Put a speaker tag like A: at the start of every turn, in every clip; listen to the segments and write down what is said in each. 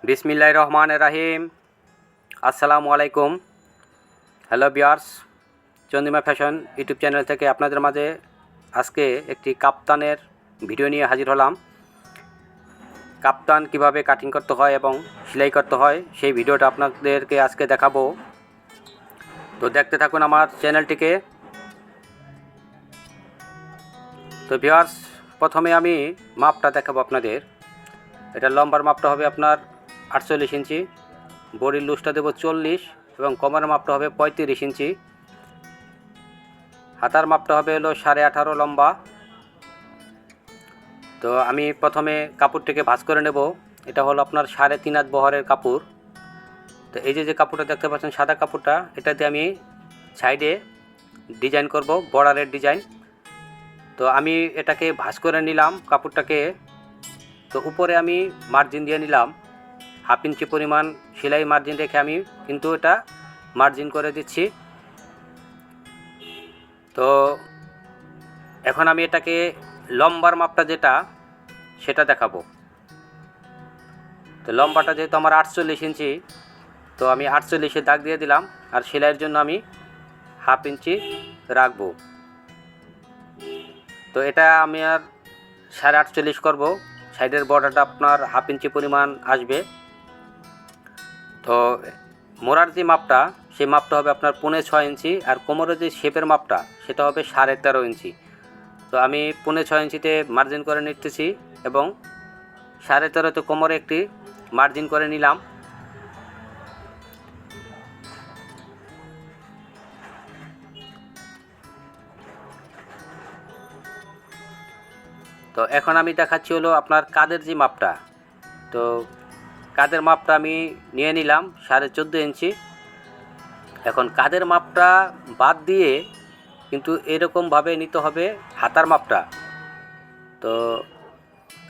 A: বিসমিল্লাহির রহমানির রহিম। আসসালামু আলাইকুম। Hello viewers, Chandrima fashion YouTube channel থেকে আপনাদের মাঝে আজকে একটি কাপ্তানের ভিডিও নিয়ে হাজির হলাম। কাপ্তান কিভাবে কাটিং করতে হয় এবং সেলাই করতে হয় সেই ভিডিওটা আপনাদেরকে আজকে দেখাবো। তো দেখতে থাকুন আমার চ্যানেলটিকে। তো ভিউয়ার্স, প্রথমে আমি মাপটা দেখাবো আপনাদের। এটা লম্বার মাপটা হবে আপনার 48 ইঞ্চি, বডির লুজটা দেবো 40 এবং কোমরের মাপটা হবে 35 ইঞ্চি। হাতার মাপটা হবে হলো 18.5 লম্বা। তো আমি প্রথমে কাপড়টিকে ভাঁজ করে নেব। এটা হলো আপনার 3.5 হাত বহরের কাপড়। তো এই যে কাপড়টা দেখতে পাচ্ছেন সাদা কাপড়টা, এটাতে আমি সাইডে ডিজাইন করব, বর্ডারের ডিজাইন। তো আমি এটাকে ভাঁজ করে নিলাম কাপড়টাকে। তো উপরে আমি মার্জিন দিয়ে নিলাম 1/2 ইঞ্চি পরিমাণ সেলাই মার্জিন রেখে আমি কিন্তু এটা মার্জিন করে দিচ্ছি। তো এখন আমি এটাকে লম্বার মাপটা যেটা সেটা দেখাবো। তো লম্বাটা যেহেতু আমার 48 ইঞ্চি, তো আমি 48-এ দাগ দিয়ে দিলাম, আর সেলাইয়ের জন্য আমি 1/2 ইঞ্চি রাখবো। তো এটা আমি আর 48.5 করব। সাইডের বর্ডারটা আপনার 1/2 ইঞ্চি পরিমাণ আসবে। তো মোড়ার যে মাপটা, সেই মাপটা হবে আপনার 6.25 ইঞ্চি, আর কোমরের যে শেপের মাপটা সেটা হবে 13.5 ইঞ্চি। তো আমি 6.25 ইঞ্চিতে মার্জিন করে নিতেছি এবং 13.5তে কোমরে একটি মার্জিন করে নিলাম। তো এখন আমি দেখাচ্ছি হলো আপনার কাঁধের যে মাপটা। তো কাঁধের মাপটা আমি নিয়ে নিলাম 14.5 ইঞ্চি। এখন কাঁধের মাপটা বাদ দিয়ে কিন্তু এরকমভাবে নিতে হবে হাতার মাপটা। তো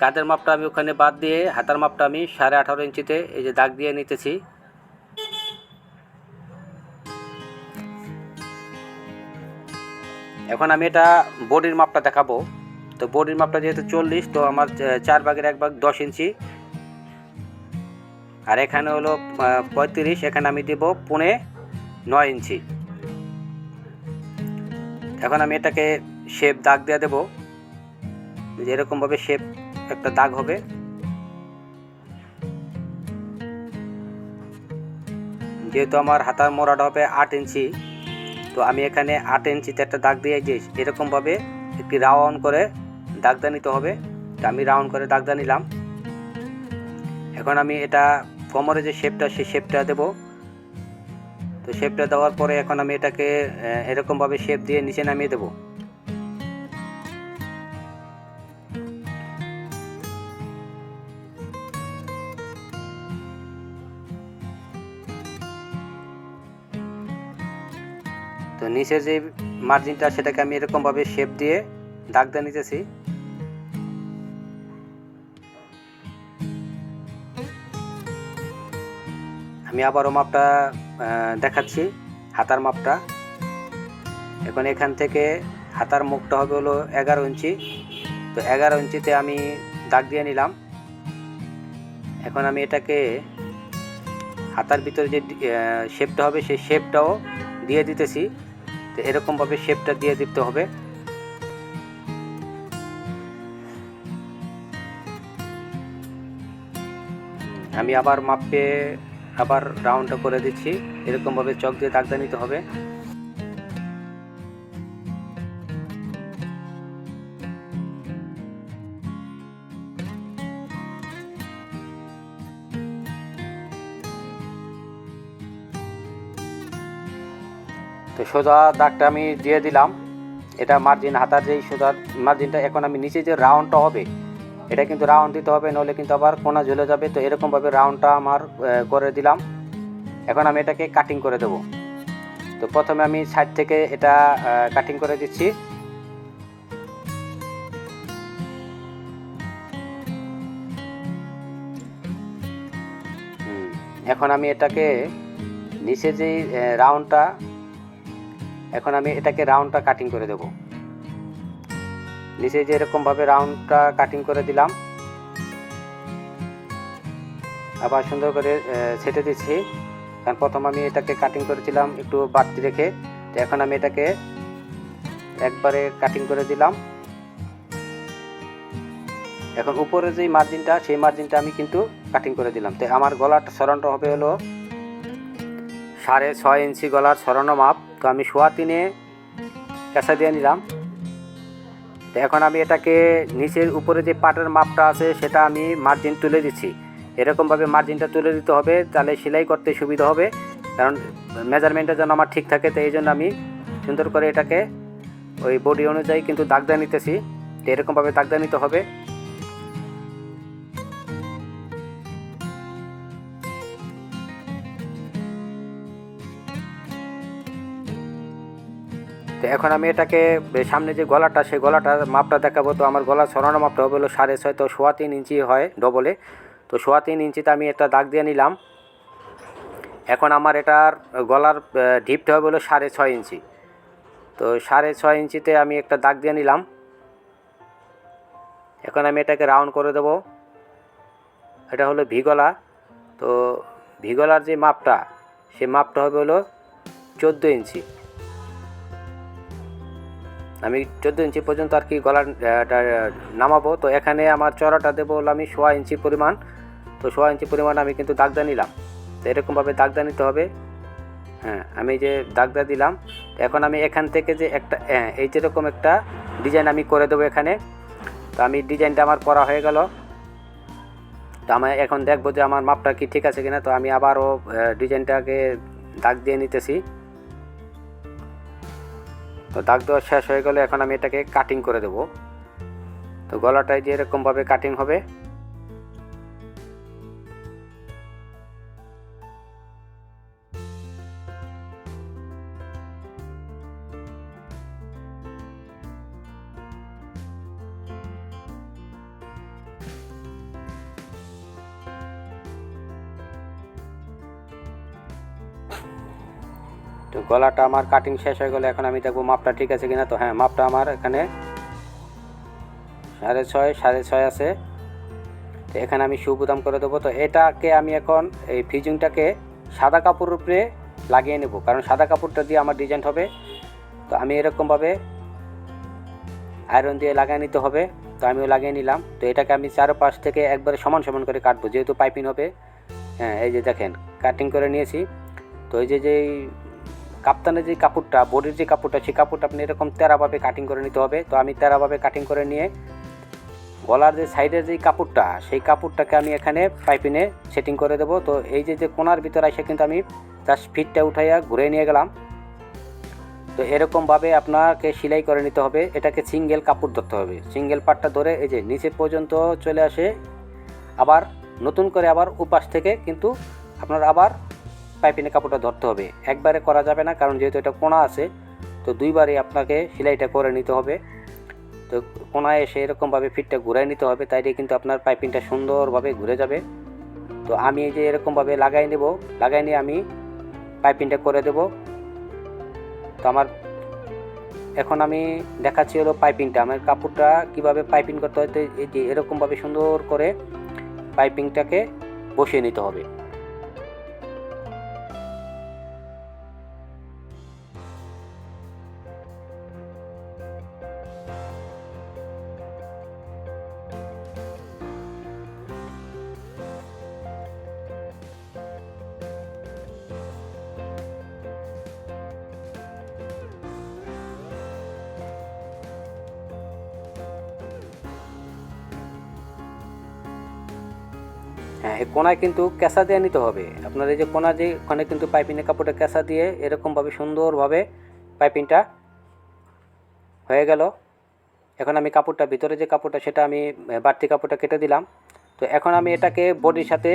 A: কাঁধের মাপটা আমি ওখানে বাদ দিয়ে হাতার মাপটা আমি 18.5 ইঞ্চিতে এই যে দাগ দিয়ে নিতেছি। এখন আমি এটা বডির মাপটা দেখাবো। তো বডির মাপটা যেহেতু 40, তো আমার 4 ভাগের 1 ভাগ 10 ইঞ্চি, আর এখানে হলো 35, এখানে আমি দেব 9.5 ইঞ্চি। এখন আমি এটাকে শেপ দাগ দিয়ে দেবো। এরকমভাবে শেপ একটা দাগ হবে। যেহেতু আমার হাতার মোড়াটা হবে 8 ইঞ্চি, তো আমি এখানে 8 ইঞ্চিতে একটা দাগ দিয়ে যে এরকমভাবে একটি রাউন্ড করে দাগদা নিতে হবে। তো আমি রাউন্ড করে দাগদা নিলাম। এখন আমি এটা কোমরে যে শেপটা, সেই শেপটা দেব। তো শেপটা দেওয়ার পরে এখন আমি এটাকে এরকমভাবে শেপ দিয়ে নিচে নামিয়ে দেব। তো নিচের যে মার্জিনটা, সেটাকে আমি এরকমভাবে শেপ দিয়ে দাগদা নিতেছি। আমি আবারও মাপটা দেখাচ্ছি, হাতার মাপটা। এখন এখান থেকে হাতার মুখটা হবে হলো 11 ইঞ্চি। তো 11 ইঞ্চিতে আমি দাগ দিয়ে নিলাম। এখন আমি এটাকে হাতার ভিতরে যে শেপটা হবে, সেই শেপটাও দিয়ে দিতেছি। তো এরকমভাবে শেপটা দিয়ে দিতে হবে। আমি আবার মাপে আবার রাউন্ডটা করে দিচ্ছি। এরকমভাবে চক দিয়ে দাগটা নিতে হবে। তো সোজা দাগটা আমি দিয়ে দিলাম। এটা মার্জিন, হাতার যেই সোজা মার্জিনটা। এখন আমি নিচে যে রাউন্ডটা হবে, এটা কিন্তু রাউন্ড দিতে হবে, নাহলে কিন্তু আবার কোনা ঝুলে যাবে। তো এরকমভাবে রাউন্ডটা আমার করে দিলাম। এখন আমি এটাকে কাটিং করে দেব। তো প্রথমে আমি সাইড থেকে এটা কাটিং করে দিচ্ছি। এখন আমি এটাকে নিচে যেই রাউন্ডটা, এখন আমি এটাকে রাউন্ডটা কাটিং করে দেব। নিচে যে এরকমভাবে রাউন্ডটা কাটিং করে দিলাম। আবার সুন্দর করে ছেটে দিচ্ছি। কারণ প্রথম আমি এটাকে কাটিং করেছিলাম একটু বাড়তি রেখে, তো এখন আমি এটাকে একবারে কাটিং করে দিলাম। এখন উপরে যে মার্জিনটা, সেই মার্জিনটা আমি কিন্তু কাটিং করে দিলাম। তো আমার গলার সরানোটা হবে হলো 6.5 ইঞ্চি গলার সরানো মাপ। তো আমি 3.25 কেঁচা দিয়ে নিলাম। তো এখন আমি এটাকে নিচের উপরে যে পাটের মাপটা আছে সেটা আমি মার্জিন তুলে দিচ্ছি। এরকমভাবে মার্জিনটা তুলে দিতে হবে, তাহলে সেলাই করতে সুবিধা হবে, কারণ মেজারমেন্টটা যেন আমার ঠিক থাকে। তো এই জন্য আমি সুন্দর করে এটাকে ওই বডি অনুযায়ী কিন্তু দাগ দিয়ে নিতেছি। তো এরকমভাবে দাগ দিয়ে নিতে হবে। তো এখন আমি এটাকে সামনে যে গলাটা, সেই গলাটার মাপটা দেখাবো। তো আমার গলা ছড়ানো মাপটা হবে হলো 6.5, তো 3.25 ইঞ্চি হয় ডবলে। তো 3.25 ইঞ্চিতে আমি একটা দাগ দিয়ে নিলাম। এখন আমার এটার গলার ডিপটা হবে হলো 6.5 ইঞ্চি। তো 6.5 ইঞ্চিতে আমি একটা দাগ দিয়ে নিলাম। এখন আমি এটাকে রাউন্ড করে দেব। এটা হলো ভি গলা। তো ভি গলার যে মাপটা, সেই মাপটা হবে হলো 14 ইঞ্চি। আমি 14 ইঞ্চি পর্যন্ত আর কি গলা নামাবো। তো এখানে আমার চড়াটা দেবো হলো আমি 1.5 ইঞ্চি পরিমাণ। তো 1.5 ইঞ্চি পরিমাণ আমি কিন্তু দাগদা নিলাম। তো এরকমভাবে দাগদা নিতে হবে। হ্যাঁ, আমি যে দাগদা দিলাম, এখন আমি এখান থেকে যে একটা এই যেরকম একটা ডিজাইন আমি করে দেবো এখানে। তো আমি ডিজাইনটা আমার করা হয়ে গেল। তো আমি এখন দেখবো যে আমার মাপটা কি ঠিক আছে কিনা। তো আমি আবারও ডিজাইনটাকে দাগ দিয়ে নিতেছি। তো দাগ দেওয়া শেষ হয়ে গেলে এখন আমি এটাকে কাটিং করে দেব। তো গলাটায় যে এরকমভাবে কাটিং হবে। তো গলাটা আমার কাটিং শেষ হয়ে গেলে এখন আমি দেখবো মাপটা ঠিক আছে কিনা। তো হ্যাঁ, মাপটা আমার এখানে 6.5 আছে। তো এখানে আমি সুবোতাম করে দেবো। তো এটাকে আমি এখন এই ফিজিংটাকে সাদা কাপড়ের উপরে লাগিয়ে নেব, কারণ সাদা কাপড়টা দিয়ে আমার ডিজাইন হবে। তো আমি এরকমভাবে আয়রন দিয়ে লাগিয়ে নিতে হবে। তো আমিও লাগিয়ে নিলাম। তো এটাকে আমি চারপাশ থেকে একবারে সমান সমান করে কাটবো, যেহেতু পাইপিং হবে। হ্যাঁ, এই যে দেখেন কাটিং করে নিয়েছি। তো এই যে কাপ্তানের যে কাপড়টা, বডির যে কাপড়টা, সেই কাপড়টা আপনি এরকম তেরাভাবে কাটিং করে নিতে হবে। তো আমি তেরাভাবে কাটিং করে নিয়ে গলার যে সাইডের যে কাপড়টা, সেই কাপড়টাকে আমি এখানে পাইপিনে সেটিং করে দেবো। তো এই যে কোনার ভিতরে এসে কিন্তু আমি জাস্ট ফিটটা উঠাইয়া ঘুরে নিয়ে গেলাম। তো এরকমভাবে আপনাকে সেলাই করে নিতে হবে। এটাকে সিঙ্গেল কাপড় ধরতে হবে। সিঙ্গেল পার্টটা ধরে এই যে নিচে পর্যন্ত চলে আসে, আবার নতুন করে আবার উপাস থেকে কিন্তু আপনার আবার পাইপিনে কাপড়টা ধরতে হবে। একবারে করা যাবে না, কারণ যেহেতু এটা কোনা আছে। তো দুইবারই আপনাকে সেলাইটা করে নিতে হবে। তো কোনায় এসে এরকমভাবে ফিটটা ঘুরাই নিতে হবে, তাইলে কিন্তু আপনার পাইপিংটা সুন্দরভাবে ঘুরে যাবে। তো আমি এই যে এরকমভাবে লাগাই নেব, লাগাই নিয়ে আমি পাইপিংটা করে দেব। তো আমার এখন আমি দেখাচ্ছি হলো পাইপিংটা, আমার কাপড়টা কিভাবে পাইপিং করতে হয়। তো এই যে এরকমভাবে সুন্দর করে পাইপিংটাকে বসিয়ে নিতে হবে। হ্যাঁ, এই কোনায় কিন্তু কেঁচা দিয়ে নিতে হবে। আপনার এই যে কোনা, যে ওখানে কিন্তু পাইপিংয়ের কাপড়টা কেঁচা দিয়ে এরকমভাবে সুন্দরভাবে পাইপিংটা হয়ে গেল। এখন আমি কাপড়টা, ভিতরে যে কাপড়টা, সেটা আমি বাড়তি কাপড়টা কেটে দিলাম। তো এখন আমি এটাকে বডির সাথে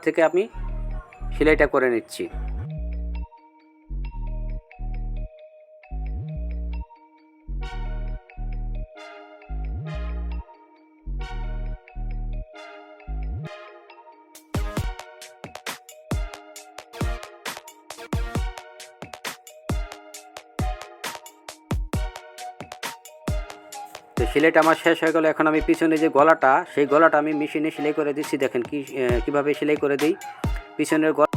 A: থেকে আমি সেলাইটা করে নিচ্ছি। তো সেলাইটা আমার শেষ হয়ে গেল। এখন আমি পিছনে যে গলাটা, সেই গলাটা আমি মেশিনে সেলাই করে দিচ্ছি। দেখেন কীভাবে সেলাই করে দিই পিছনের গলা।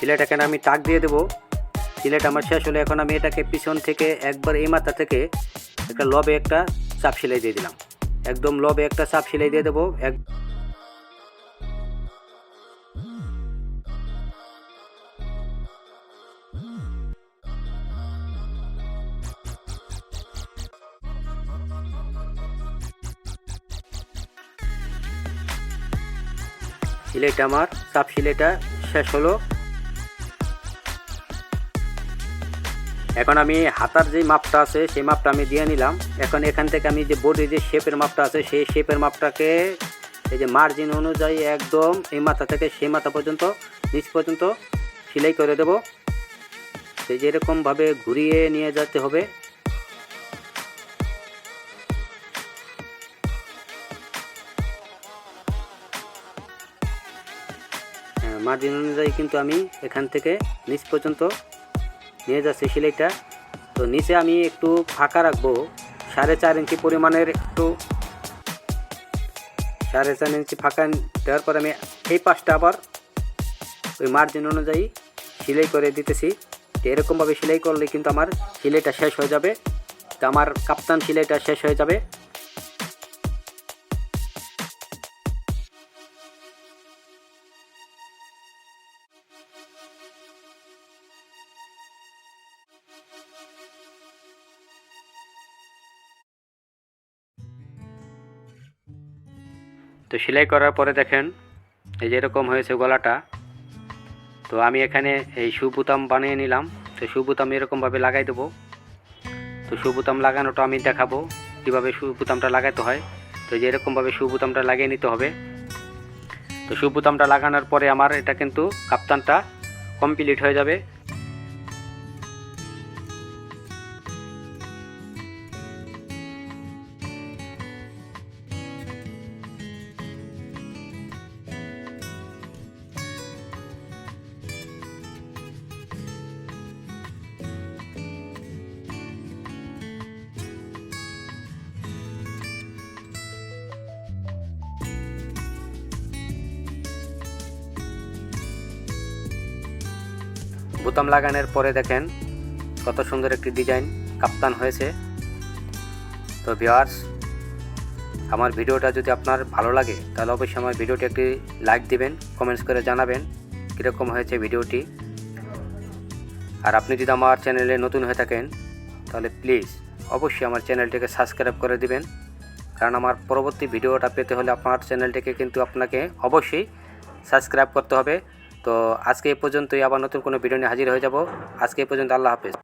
A: সেলাইটাকে আমি টাক দিয়ে দেবো। সেলাইটা আমার শেষ হলে এখন আমি এটাকে পিছন থেকে একবার এই মাথা থেকে একটা লবে একটা চাপ সেলাই দিয়ে দিলাম। একদম লবে একটা চাপ সেলাই দিয়ে দেবো। সেলাইটা আমার চাপ সেলাইটা শেষ হলো। এখন আমি হাতার যে মাপটা আছে সেই মাপটা আমি দিয়ে নিলাম। এখন এখান থেকে আমি যে বডির যে শেপের মাপটা আছে সেই শেপের মাপটাকে এই যে মার্জিন অনুযায়ী একদম এই মাথা থেকে সেই মাথা পর্যন্ত নিচ পর্যন্ত সেলাই করে দেব। সেই যে এরকমভাবে ঘুরিয়ে নিয়ে যেতে হবে। মার্জিন অনুযায়ী কিন্তু আমি এখান থেকে নিচ পর্যন্ত নিয়ে যাচ্ছি সেলাইটা। তো নিচে আমি একটু ফাঁকা রাখবো 4.5 ইঞ্চি পরিমাণের, একটু 4.5 ইঞ্চি ফাঁকা দেওয়ার পর আমি এই পাশটা আবার ওই মার্জিন অনুযায়ী সেলাই করে দিতেছি। তো এরকমভাবে সেলাই করলে কিন্তু আমার সেলাইটা শেষ হয়ে যাবে। তো আমার কাপ্তান সেলাইটা শেষ হয়ে যাবে। তো সেলাই করার পরে দেখেন এই যে এরকম হয়েছে গলাটা। তো আমি এখানে এই শু বোতাম বানিয়ে নিলাম। তো শু বোতাম এরকমভাবে লাগাই দেবো। তো শু বোতাম লাগানোটা আমি দেখাবো কীভাবে শু বোতামটা লাগাতে হয়। তো যে এরকমভাবে শু বোতামটা লাগিয়ে নিতে হবে। তো শু বোতামটা লাগানোর পরে আমার এটা কিন্তু কাপ্তানটা কমপ্লিট হয়ে যাবে। বোতাম লাগানোর পরে দেখেন কত সুন্দর একটি ডিজাইন কাপ্তান হয়েছে। তো ভিউয়ার্স, আমার ভিডিওটা যদি আপনার ভালো লাগে তাহলে অবশ্যই আমার ভিডিওটি একটি লাইক দিবেন, কমেন্টস করে জানাবেন কীরকম হয়েছে ভিডিওটি। আর আপনি যদি আমার চ্যানেলে নতুন হয়ে থাকেন তাহলে প্লিজ অবশ্যই আমার চ্যানেলটিকে সাবস্ক্রাইব করে দিবেন। কারণ আমার পরবর্তী ভিডিওটা পেতে হলে আপনার চ্যানেলটিকে কিন্তু আপনাকে অবশ্যই সাবস্ক্রাইব করতে হবে। তো আজকে এই পর্যন্তই, আবার নতুন কোনো ভিডিও নিয়ে হাজির হয়ে যাব। আজকে এই পর্যন্ত, আল্লাহ হাফেজ।